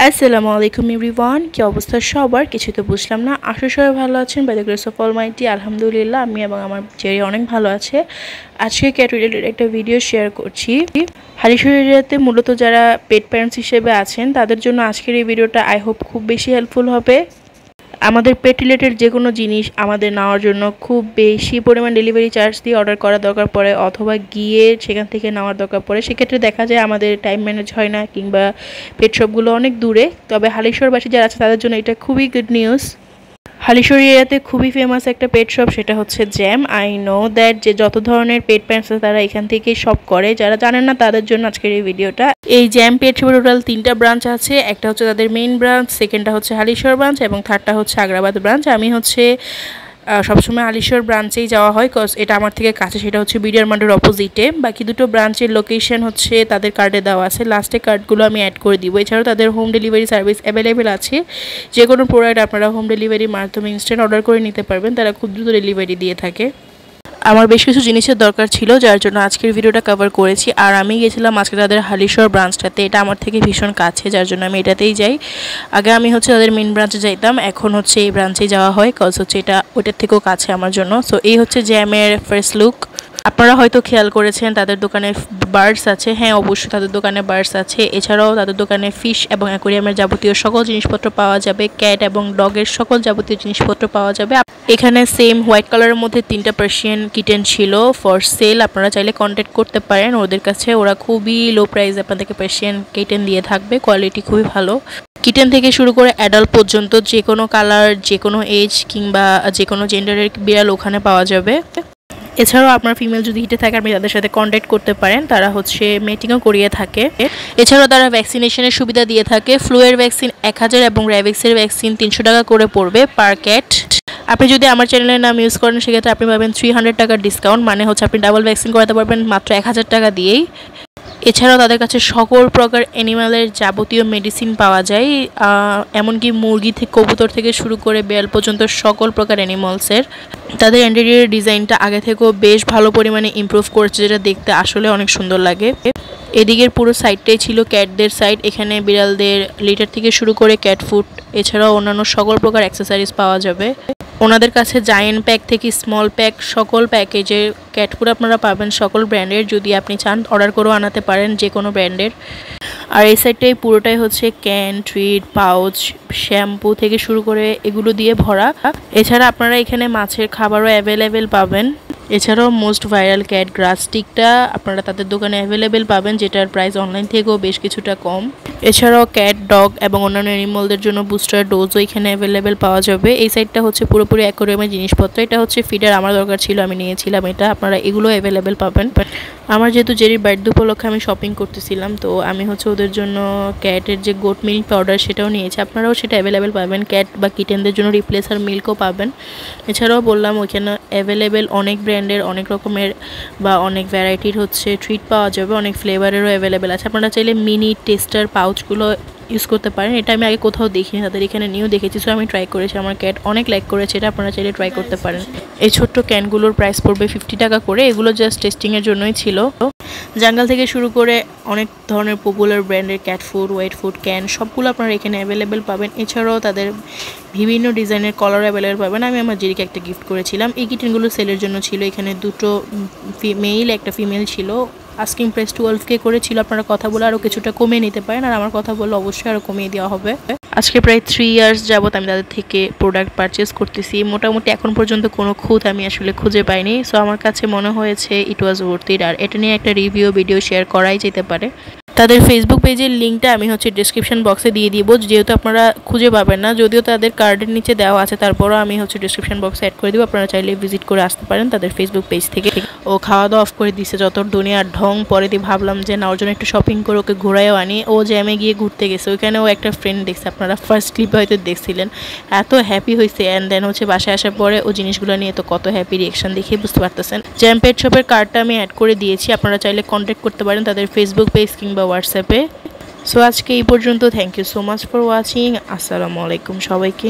আসসালামু আলাইকুম এভরিওয়ান, কি অবস্থা সবার? কিছু তো বুঝলাম না। আশা সবাই ভালো আছেন। By the grace of almighty আলহামদুলিল্লাহ আমি এবং আমার জেরি অনেক ভালো আছে। আজকে ক্যাট রিলেটেড একটা ভিডিও শেয়ার করছি। হালিশহর এরিয়াতে মূলত যারা পেট প্যারেন্টস হিসেবে আছেন তাদের জন্য আজকের এই ভিডিওটা আই হোপ খুব বেশি হেল্পফুল হবে। আমাদের পেট রিলেটেড যে কোনো জিনিস আমাদের নেওয়ার জন্য খুব বেশি পরিমাণ ডেলিভারি চার্জ দিয়ে অর্ডার করা দরকার পড়ে অথবা গিয়ে সেখান থেকে নেওয়ার দরকার পড়ে। সেক্ষেত্রে দেখা যায় আমাদের টাইম ম্যানেজ হয় না কিংবা পেট শপগুলো অনেক দূরে। তবে হালিশহরবাসী যারা আছে তাদের জন্য এটা খুবই গুড নিউজ। হালিশহর এরিয়াতে খুবই ফেমাস একটা পেট শপ, সেটা হচ্ছে জ্যাম। আই নো দ্যাট যে যত ধরনের পেট প্যারেন্টস আছে তারা এখান থেকেই শপ করে। যারা জানেন না তাদের জন্য আজকের এই ভিডিওটা। এই জ্যাম পেট শপের টোটাল 3টা ব্রাঞ্চ আছে। একটা হচ্ছে তাদের মেইন ব্রাঞ্চ, সেকেন্ডটা হচ্ছে হালিশহর ব্রাঞ্চ এবং থার্ডটা হচ্ছে আগ্রাবাদ ব্রাঞ্চ। আমি হচ্ছে সবসময় হালিশহর ব্রাঞ্চেই যাওয়া হয়, কজ এটা আমার থেকে কাছে। সেটা হচ্ছে বিডিআর মার্টের অপোজিটে। বাকি দুটো ব্রাঞ্চের লোকেশন হচ্ছে তাদের কার্ডে দেওয়া আছে, লাস্টে কার্ডগুলো আমি অ্যাড করে দিব। এছাড়াও তাদের হোম ডেলিভারি সার্ভিস অ্যাভেলেবেল আছে। যে কোনো প্রোডাক্ট আপনারা হোম ডেলিভারির মাধ্যমে ইনস্ট্যান্ট অর্ডার করে নিতে পারবেন। তারা খুব দ্রুত ডেলিভারি দিয়ে থাকে। আমার বেশ কিছু জিনিসের দরকার ছিল, যার জন্য আজকের ভিডিওটা কভার করেছি। আর আমি গেছিলাম আজকে তাদের হালিশহর ব্রাঞ্চটাতে। এটা আমার থেকে ভীষণ কাছে, যার জন্য আমি এটাতেই যাই। আগে আমি হচ্ছে তাদের মেন ব্রাঞ্চে যাইতাম, এখন হচ্ছে এই ব্রাঞ্চেই যাওয়া হয়, কজ হচ্ছে এটা ওইটার থেকেও কাছে আমার জন্য। সো এই হচ্ছে জ্যামের ফার্স্ট লুক। আপনারা হয়তো খেয়াল করেছেন তাদের দোকানে বার্ডস আছে। হ্যাঁ, অবশ্যই তাদের দোকানে বার্ডস আছে। এছাড়াও তাদের দোকানে ফিশ এবং অ্যাকোরিয়ামের যাবতীয় সকল জিনিসপত্র পাওয়া যাবে। ক্যাট এবং ডগের সকল যাবতীয় জিনিসপত্র পাওয়া যাবে। এখানে সেম হোয়াইট কালারের মধ্যে 3টা পার্সিয়ান কিটেন ছিল ফর সেল। আপনারা চাইলে কন্ট্যাক্ট করতে পারেন ওদের কাছে। ওরা খুবই লো প্রাইসে আপনাদেরকে পার্সিয়ান কিটেন দিয়ে থাকবে। কোয়ালিটি খুবই ভালো। কিটেন থেকে শুরু করে অ্যাডাল্ট পর্যন্ত যে কোনো কালার, যে কোনো এজ কিংবা যে কোনো জেন্ডারের বিড়াল ওখানে পাওয়া যাবে। এছাড়াও আপনার ফিমেল যদি হিটে থাকে আপনি তাদের সাথে কন্ট্যাক্ট করতে পারেন। তারা হচ্ছে মেটিংও করিয়ে থাকে। এছাড়াও তারা ভ্যাকসিনেশনের সুবিধা দিয়ে থাকে। ফ্লুয়ের ভ্যাকসিন 1000 এবং র্যাবিক্সের ভ্যাকসিন 300 টাকা করে পড়বে পার ক্যাট। আপনি যদি আমার চ্যানেলের নাম ইউজ করেন সেক্ষেত্রে আপনি পাবেন 300 টাকার ডিসকাউন্ট, মানে হচ্ছে আপনি ডাবল ভ্যাকসিন করাতে পারবেন মাত্র 1000 টাকা দিয়েই। এছাড়াও তাদের কাছে সকল প্রকার অ্যানিমালের যাবতীয় মেডিসিন পাওয়া যায়, এমনকি মুরগি থেকে কবুতর থেকে শুরু করে বেল পর্যন্ত সকল প্রকার অ্যানিমালসের। তাদের ইন্টেরিয়র ডিজাইনটা আগে থেকেও বেশ ভালো পরিমাণে ইমপ্রুভ করেছে, যেটা দেখতে আসলে অনেক সুন্দর লাগে। এদিকের পুরো সাইডটাই ছিল ক্যাটদের সাইড। এখানে বিড়ালদের লিটার থেকে শুরু করে ক্যাট ফুড এছাড়াও অন্যান্য সকল প্রকার অ্যাক্সেসরিজ পাওয়া যাবে। ওনাদের কাছে জায়েন্ট প্যাক থেকে স্মল প্যাক সকল প্যাকেজের ক্যাট ফুড আপনারা পাবেন সকল ব্র্যান্ডের। যদি আপনি চান অর্ডার করেও আনাতে পারেন যে কোনো ব্র্যান্ডের। আর এই সাইডটাই পুরোটাই হচ্ছে ক্যান, ট্রিট, পাউচ, শ্যাম্পু থেকে শুরু করে এগুলো দিয়ে ভরা। এছাড়া আপনারা এখানে মাছের খাবারও অ্যাভেলেবেল পাবেন। এছাড়াও মোস্ট ভাইরাল ক্যাট গ্রাস স্টিকটা আপনারা তাদের দোকানে অ্যাভেলেবেল পাবেন, যেটার প্রাইস অনলাইন থেকেও বেশ কিছুটা কম। এছাড়াও ক্যাট, ডগ এবং অন্যান্য অ্যানিমালদের জন্য বুস্টার ডোজও এখানে অ্যাভেলেবেল পাওয়া যাবে। এই সাইডটা হচ্ছে পুরোপুরি অ্যাকোরিয়ামের জিনিসপত্র। এটা হচ্ছে ফিডার, আমার দরকার ছিল আমি নিয়েছিলাম এটা। আপনারা এগুলো অ্যাভেলেবেল পাবেন। আমার যেহেতু জেরির বার্থডে উপলক্ষে আমি শপিং করতেছিলাম, তো আমি হচ্ছে ওদের জন্য ক্যাটের যে গোট মিল্ক পাউডার সেটাও নিয়েছি। আপনারাও সেটা অ্যাভেলেবেল পাবেন। ক্যাট বা কিটেনদের জন্য রিপ্লেসার মিল্কও পাবেন। এছাড়াও বললাম ওইখানে অ্যাভেলেবেল অনেক ব্র্যান্ডের, অনেক রকমের বা অনেক ভ্যারাইটির হচ্ছে ট্রিট পাওয়া যাবে। অনেক ফ্লেভারেরও অ্যাভেলেবেল আছে। আপনারা চাইলে মিনি টেস্টার পাউচগুলো ইউজ করতে পারেন। এটা আমি আগে কোথাও দেখিনি, তাদের এখানে নিয়েও দেখেছি। সো আমি ট্রাই করেছি, আমার ক্যাট অনেক লাইক করেছে এটা। আপনারা চাইলে ট্রাই করতে পারেন। এই ছোট্ট ক্যানগুলোর প্রাইস পড়বে 50 টাকা করে। এগুলো জাস্ট টেস্টিংয়ের জন্যই ছিল। জাঙ্গাল থেকে শুরু করে অনেক ধরনের পপুলার ব্র্যান্ডের cat food, white food can সবগুলো আপনারা এখানে অ্যাভেলেবেল পাবেন। এছাড়াও তাদের বিভিন্ন ডিজাইনের কলার অ্যাভেলেবেল পাবেন। আমি আমার জেরিকে একটা গিফট করেছিলাম। এই কিটেনগুলো সেলের জন্য ছিল। এখানে দুটো মেল একটা ফিমেল ছিল। আস্কিং প্রাইস 12K করেছিল। আপনারা কথা বলে আরও কিছুটা কমিয়ে নিতে পারেন, আর আমার কথা বললে অবশ্যই আরও কমিয়ে দেওয়া হবে। আজকে প্রায় 3 ইয়ার্স যাবত আমি তাদের থেকে প্রোডাক্ট পারচেস করতেছি। মোটামুটি এখন পর্যন্ত কোনো খুঁত আমি আসলে খুঁজে পাইনি। সো আমার কাছে মনে হয়েছে ইট ওয়াজ ওয়ার্থ ইট। আর এটা নিয়ে একটা রিভিউ ভিডিও শেয়ার করাই যেতে পারে। তাদের ফেসবুক পেজের লিঙ্কটা আমি হচ্ছে ডিসক্রিপশন বক্সে দিয়ে দিব, যেহেতু আপনারা খুঁজে পাবেন না। যদিও তাদের কার্ডের নিচে দেওয়া আছে, তারপরও আমি হচ্ছে ডিসক্রিপশন বক্সে অ্যাড করে দিব। আপনারা চাইলে ভিজিট করে আসতে পারেন তাদের ফেসবুক পেজ থেকে। ও খাওয়া দাওয়া অফ করে দিছে যত দুনিয়ার ঢং। পরে দিয়ে ভাবলাম যে না, ওর জন্য একটু শপিং করে ওকে ঘোরায়ও আনি। ও জ্যামে গিয়ে ঘুরতে গেছে, ওইখানেও একটা ফ্রেন্ড দেখছে। আপনারা ফার্স্ট ক্লিপে হয়তো দেখছিলেন। এত হ্যাপি হয়েছে। অ্যান্ড দেন হচ্ছে বাসায় আসার পরে ও জিনিসগুলো নিয়ে তো কত হ্যাপি রিয়েকশন দেখে বুঝতে পারতেছেন। জ্যাম পেট শপের কার্ডটা আমি অ্যাড করে দিয়েছি। আপনারা চাইলে কন্ট্যাক্ট করতে পারেন তাদের ফেসবুক পেজ কিংবা হোয়াটসঅ্যাপে। সো আজকে এই পর্যন্ত। Thank you so much for watching. আসসালামু আলাইকুম সবাইকে।